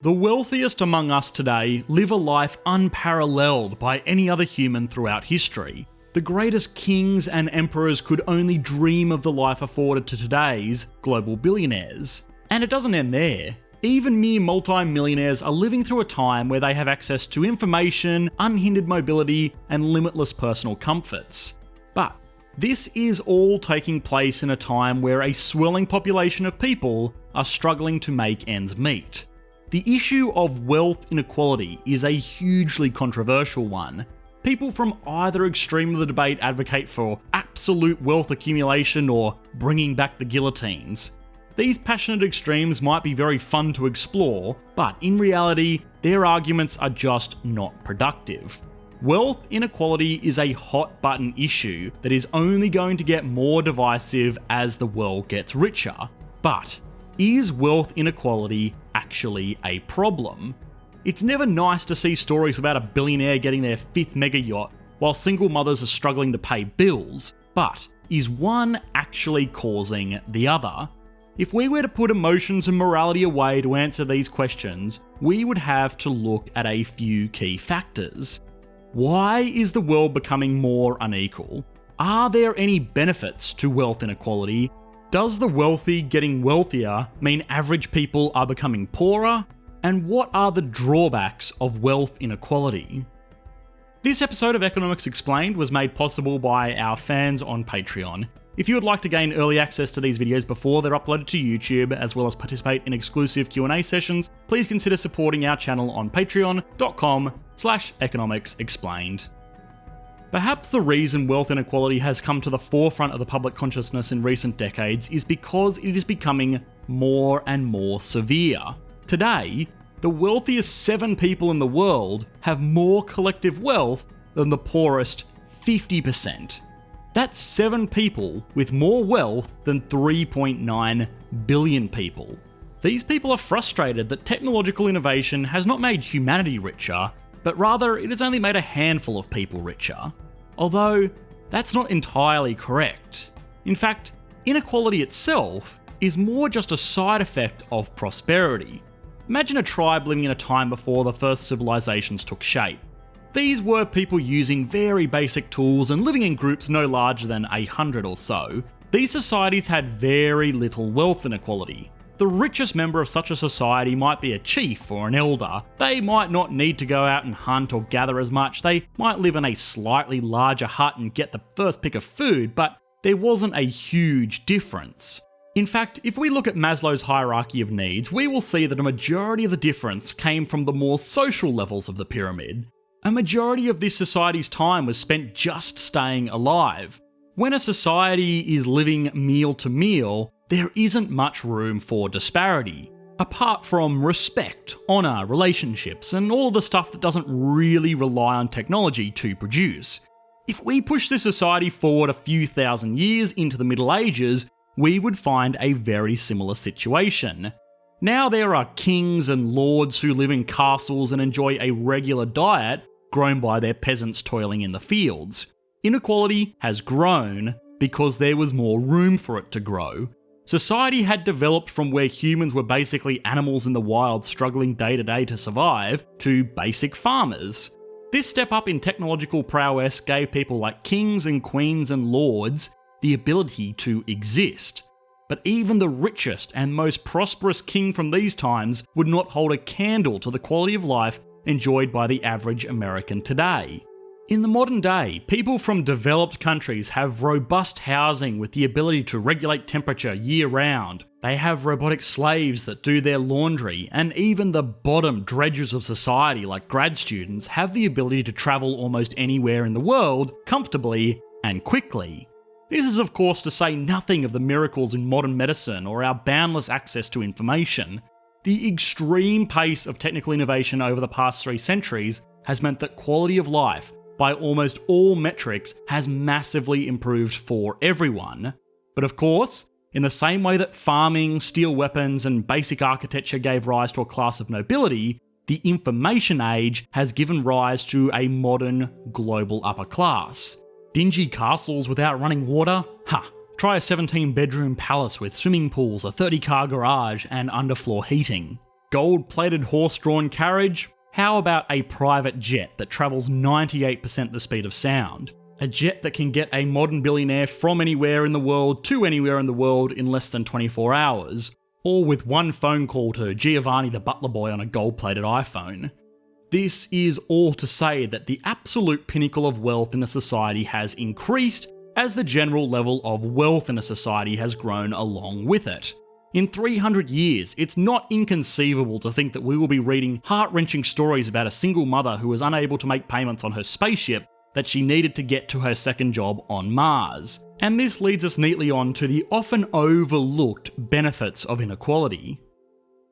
The wealthiest among us today live a life unparalleled by any other human throughout history. The greatest kings and emperors could only dream of the life afforded to today's global billionaires. And it doesn't end there. Even mere multi-millionaires are living through a time where they have access to information, unhindered mobility, and limitless personal comforts. But this is all taking place in a time where a swelling population of people are struggling to make ends meet. The issue of wealth inequality is a hugely controversial one. People from either extreme of the debate advocate for absolute wealth accumulation or bringing back the guillotines. These passionate extremes might be very fun to explore, but in reality, their arguments are just not productive. Wealth inequality is a hot button issue that is only going to get more divisive as the world gets richer. But is wealth inequality actually a problem? It's never nice to see stories about a billionaire getting their 5th mega yacht while single mothers are struggling to pay bills, but is one actually causing the other? If we were to put emotions and morality away to answer these questions, we would have to look at a few key factors. Why is the world becoming more unequal? Are there any benefits to wealth inequality? Does the wealthy getting wealthier mean average people are becoming poorer? And what are the drawbacks of wealth inequality? This episode of Economics Explained was made possible by our fans on Patreon. If you would like to gain early access to these videos before they're uploaded to YouTube, as well as participate in exclusive Q&A sessions, please consider supporting our channel on patreon.com/economicsexplained. Perhaps the reason wealth inequality has come to the forefront of the public consciousness in recent decades is because it is becoming more and more severe. Today, the wealthiest 7 people in the world have more collective wealth than the poorest 50%. That's 7 people with more wealth than 3.9 billion people. These people are frustrated that technological innovation has not made humanity richer, but rather it has only made a handful of people richer. Although, that's not entirely correct. In fact, inequality itself is more just a side effect of prosperity. Imagine a tribe living in a time before the first civilizations took shape. These were people using very basic tools and living in groups no larger than 100 or so. These societies had very little wealth inequality. The richest member of such a society might be a chief or an elder. They might not need to go out and hunt or gather as much. They might live in a slightly larger hut and get the first pick of food, but there wasn't a huge difference. In fact, if we look at Maslow's hierarchy of needs, we will see that a majority of the difference came from the more social levels of the pyramid. A majority of this society's time was spent just staying alive. When a society is living meal to meal, there isn't much room for disparity, apart from respect, honour, relationships, and all the stuff that doesn't really rely on technology to produce. If we push this society forward a few thousand years into the Middle Ages, we would find a very similar situation. Now there are kings and lords who live in castles and enjoy a regular diet grown by their peasants toiling in the fields. Inequality has grown because there was more room for it to grow. Society had developed from where humans were basically animals in the wild struggling day to day to survive, to basic farmers. This step up in technological prowess gave people like kings and queens and lords the ability to exist. But even the richest and most prosperous king from these times would not hold a candle to the quality of life enjoyed by the average American today. In the modern day, people from developed countries have robust housing with the ability to regulate temperature year-round. They have robotic slaves that do their laundry, and even the bottom dredges of society like grad students have the ability to travel almost anywhere in the world comfortably and quickly. This is of course to say nothing of the miracles in modern medicine or our boundless access to information. The extreme pace of technical innovation over the past 3 centuries has meant that quality of life, by almost all metrics, has massively improved for everyone. But of course, in the same way that farming, steel weapons, and basic architecture gave rise to a class of nobility, the information age has given rise to a modern global upper class. Dingy castles without running water? Ha! Try a 17-bedroom palace with swimming pools, a 30-car garage, and underfloor heating. Gold-plated horse-drawn carriage? How about a private jet that travels 98% the speed of sound? A jet that can get a modern billionaire from anywhere in the world to anywhere in the world in less than 24 hours, all with one phone call to Giovanni the butler boy on a gold-plated iPhone. This is all to say that the absolute pinnacle of wealth in a society has increased as the general level of wealth in a society has grown along with it. In 300 years, it's not inconceivable to think that we will be reading heart-wrenching stories about a single mother who was unable to make payments on her spaceship that she needed to get to her second job on Mars. And this leads us neatly on to the often overlooked benefits of inequality.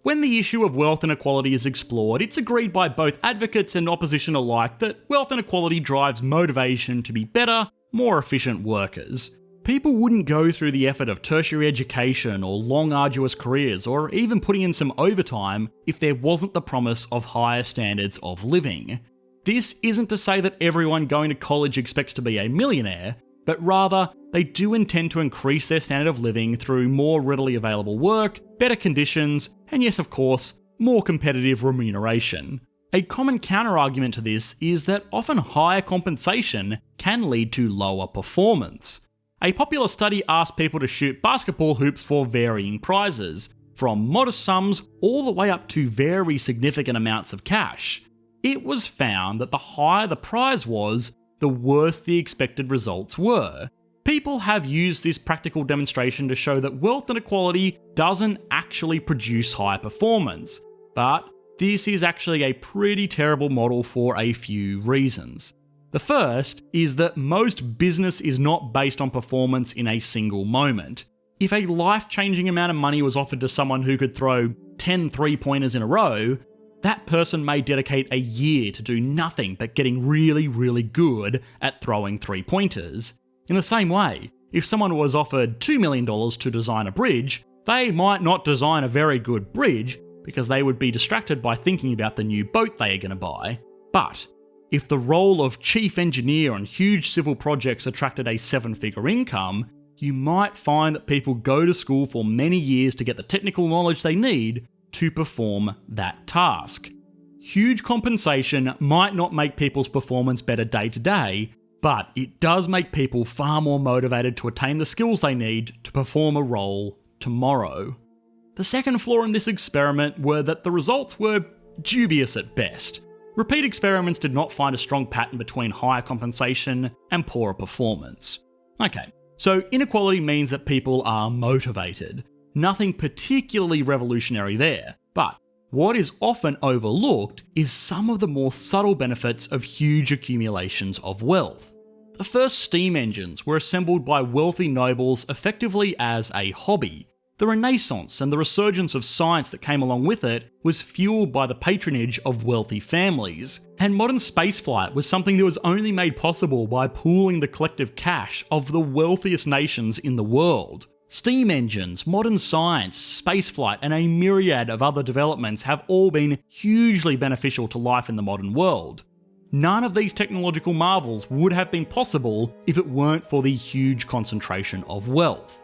When the issue of wealth inequality is explored, it's agreed by both advocates and opposition alike that wealth inequality drives motivation to be better, more efficient workers. People wouldn't go through the effort of tertiary education or long arduous careers or even putting in some overtime if there wasn't the promise of higher standards of living. This isn't to say that everyone going to college expects to be a millionaire, but rather they do intend to increase their standard of living through more readily available work, better conditions, and yes, of course, more competitive remuneration. A common counter-argument to this is that often higher compensation can lead to lower performance. A popular study asked people to shoot basketball hoops for varying prizes, from modest sums all the way up to very significant amounts of cash. It was found that the higher the prize was, the worse the expected results were. People have used this practical demonstration to show that wealth inequality doesn't actually produce high performance, but this is actually a pretty terrible model for a few reasons. The first is that most business is not based on performance in a single moment. If a life-changing amount of money was offered to someone who could throw 10 three-pointers in a row, that person may dedicate a year to do nothing but getting really, really good at throwing three-pointers. In the same way, if someone was offered $2 million to design a bridge, they might not design a very good bridge because they would be distracted by thinking about the new boat they are going to buy. But if the role of chief engineer on huge civil projects attracted a seven-figure income, you might find that people go to school for many years to get the technical knowledge they need to perform that task. Huge compensation might not make people's performance better day to day, but it does make people far more motivated to attain the skills they need to perform a role tomorrow. The second flaw in this experiment were that the results were dubious at best. Repeat experiments did not find a strong pattern between higher compensation and poorer performance. Okay, so inequality means that people are motivated. Nothing particularly revolutionary there, but what is often overlooked is some of the more subtle benefits of huge accumulations of wealth. The first steam engines were assembled by wealthy nobles effectively as a hobby. The Renaissance and the resurgence of science that came along with it was fueled by the patronage of wealthy families, and modern spaceflight was something that was only made possible by pooling the collective cash of the wealthiest nations in the world. Steam engines, modern science, spaceflight, and a myriad of other developments have all been hugely beneficial to life in the modern world. None of these technological marvels would have been possible if it weren't for the huge concentration of wealth.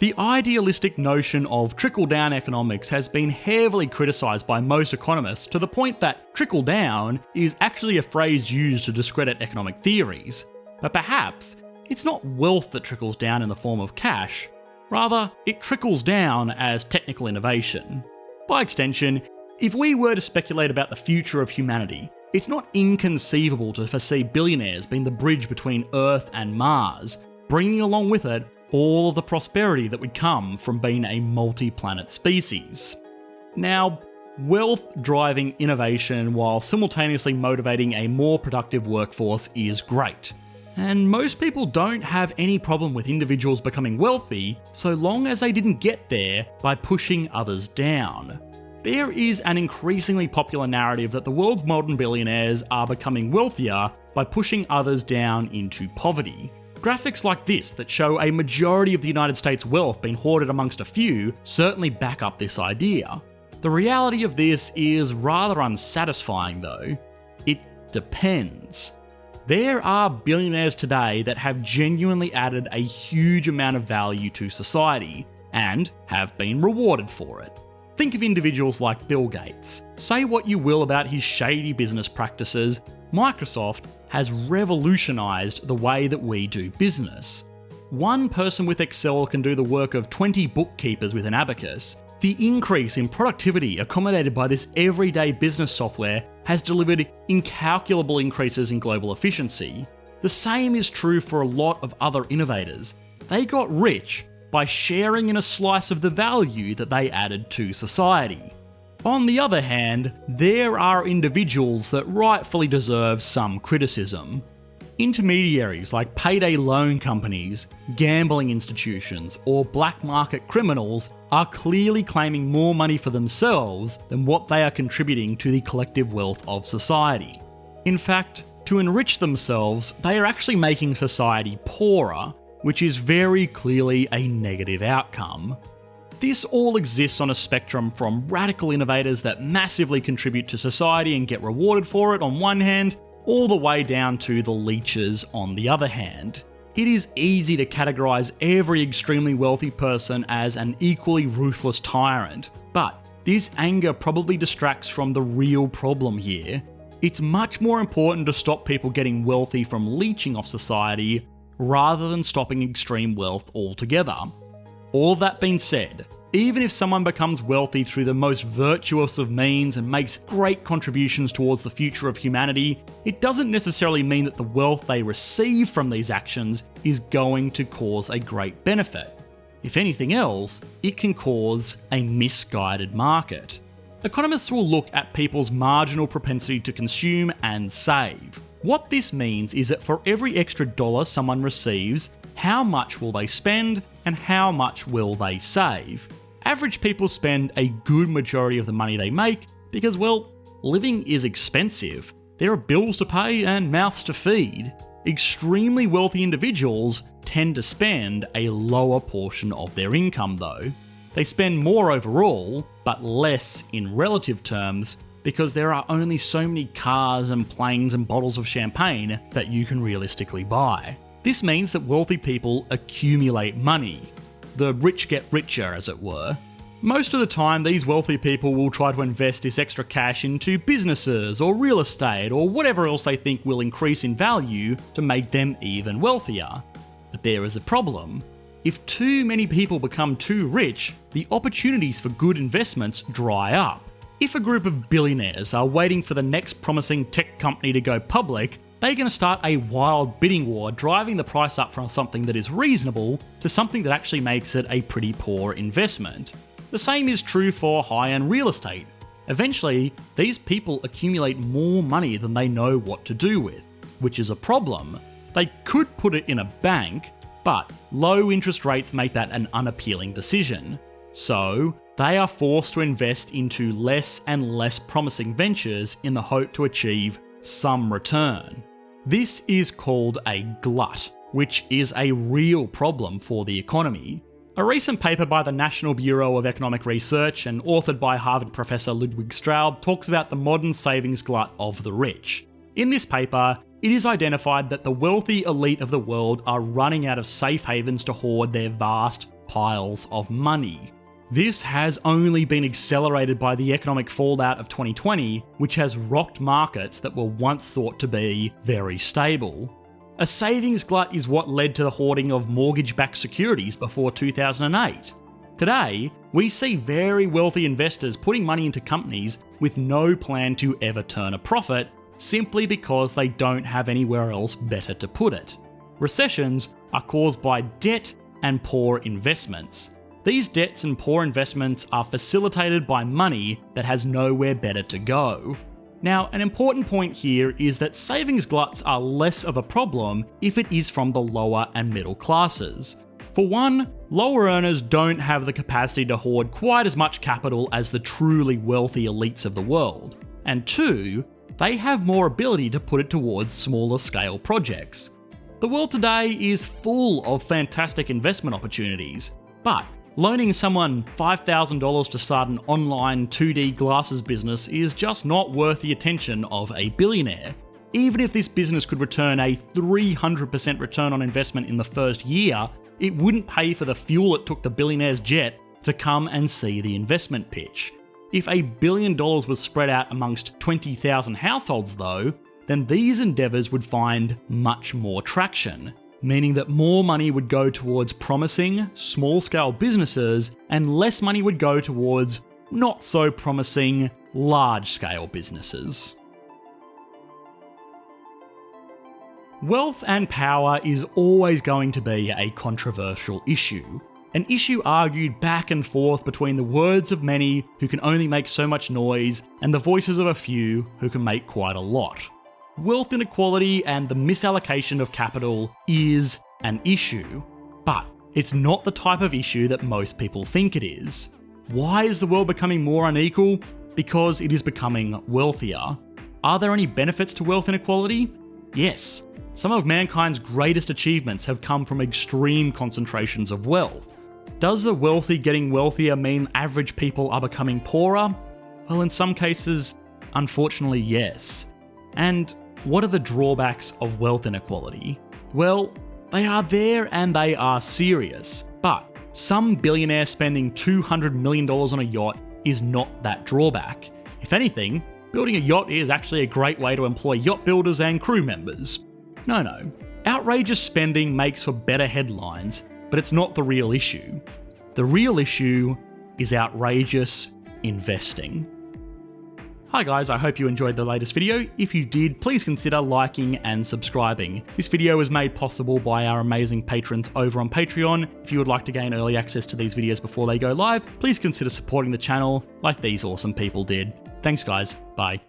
The idealistic notion of trickle-down economics has been heavily criticised by most economists to the point that trickle-down is actually a phrase used to discredit economic theories. But perhaps it's not wealth that trickles down in the form of cash, rather it trickles down as technical innovation. By extension, if we were to speculate about the future of humanity, it's not inconceivable to foresee billionaires being the bridge between Earth and Mars, bringing along with it all of the prosperity that would come from being a multi-planet species. Now, wealth driving innovation while simultaneously motivating a more productive workforce is great. And most people don't have any problem with individuals becoming wealthy so long as they didn't get there by pushing others down. There is an increasingly popular narrative that the world's modern billionaires are becoming wealthier by pushing others down into poverty. Graphics like this that show a majority of the United States' wealth being hoarded amongst a few certainly back up this idea. The reality of this is rather unsatisfying though. It depends. There are billionaires today that have genuinely added a huge amount of value to society, and have been rewarded for it. Think of individuals like Bill Gates. Say what you will about his shady business practices, Microsoft has revolutionised the way that we do business. One person with Excel can do the work of 20 bookkeepers with an abacus. The increase in productivity accommodated by this everyday business software has delivered incalculable increases in global efficiency. The same is true for a lot of other innovators. They got rich by sharing in a slice of the value that they added to society. On the other hand, there are individuals that rightfully deserve some criticism. Intermediaries like payday loan companies, gambling institutions, or black market criminals are clearly claiming more money for themselves than what they are contributing to the collective wealth of society. In fact, to enrich themselves, they are actually making society poorer, which is very clearly a negative outcome. This all exists on a spectrum from radical innovators that massively contribute to society and get rewarded for it on one hand, all the way down to the leeches on the other hand. It is easy to categorise every extremely wealthy person as an equally ruthless tyrant, but this anger probably distracts from the real problem here. It's much more important to stop people getting wealthy from leeching off society rather than stopping extreme wealth altogether. All of that being said, even if someone becomes wealthy through the most virtuous of means and makes great contributions towards the future of humanity, it doesn't necessarily mean that the wealth they receive from these actions is going to cause a great benefit. If anything else, it can cause a misguided market. Economists will look at people's marginal propensity to consume and save. What this means is that for every extra dollar someone receives, how much will they spend and how much will they save? Average people spend a good majority of the money they make because, well, living is expensive. There are bills to pay and mouths to feed. Extremely wealthy individuals tend to spend a lower portion of their income though. They spend more overall, but less in relative terms, because there are only so many cars and planes and bottles of champagne that you can realistically buy. This means that wealthy people accumulate money. The rich get richer, as it were. Most of the time, these wealthy people will try to invest this extra cash into businesses or real estate or whatever else they think will increase in value to make them even wealthier. But there is a problem. If too many people become too rich, the opportunities for good investments dry up. If a group of billionaires are waiting for the next promising tech company to go public, they're going to start a wild bidding war, driving the price up from something that is reasonable to something that actually makes it a pretty poor investment. The same is true for high-end real estate. Eventually, these people accumulate more money than they know what to do with, which is a problem. They could put it in a bank, but low interest rates make that an unappealing decision. So, they are forced to invest into less and less promising ventures in the hope to achieve some return. This is called a glut, which is a real problem for the economy. A recent paper by the National Bureau of Economic Research and authored by Harvard professor Ludwig Straub talks about the modern savings glut of the rich. In this paper, it is identified that the wealthy elite of the world are running out of safe havens to hoard their vast piles of money. This has only been accelerated by the economic fallout of 2020, which has rocked markets that were once thought to be very stable. A savings glut is what led to the hoarding of mortgage-backed securities before 2008. Today, we see very wealthy investors putting money into companies with no plan to ever turn a profit, simply because they don't have anywhere else better to put it. Recessions are caused by debt and poor investments. These debts and poor investments are facilitated by money that has nowhere better to go. Now, an important point here is that savings gluts are less of a problem if it is from the lower and middle classes. For one, lower earners don't have the capacity to hoard quite as much capital as the truly wealthy elites of the world. And two, they have more ability to put it towards smaller scale projects. The world today is full of fantastic investment opportunities, but loaning someone $5,000 to start an online 2D glasses business is just not worth the attention of a billionaire. Even if this business could return a 300% return on investment in the first year, it wouldn't pay for the fuel it took the billionaire's jet to come and see the investment pitch. If $1 billion was spread out amongst 20,000 households though, then these endeavours would find much more traction, meaning that more money would go towards promising, small-scale businesses and less money would go towards not so promising, large-scale businesses. Wealth and power is always going to be a controversial issue. An issue argued back and forth between the words of many who can only make so much noise and the voices of a few who can make quite a lot. Wealth inequality and the misallocation of capital is an issue, but it's not the type of issue that most people think it is. Why is the world becoming more unequal? Because it is becoming wealthier. Are there any benefits to wealth inequality? Yes. Some of mankind's greatest achievements have come from extreme concentrations of wealth. Does the wealthy getting wealthier mean average people are becoming poorer? Well, in some cases, unfortunately, yes. And what are the drawbacks of wealth inequality? Well, they are there and they are serious, but some billionaire spending $200 million on a yacht is not that drawback. If anything, building a yacht is actually a great way to employ yacht builders and crew members. No. Outrageous spending makes for better headlines, but it's not the real issue. The real issue is outrageous investing. Hi guys, I hope you enjoyed the latest video. If you did, please consider liking and subscribing. This video was made possible by our amazing patrons over on Patreon. If you would like to gain early access to these videos before they go live, please consider supporting the channel like these awesome people did. Thanks guys, bye.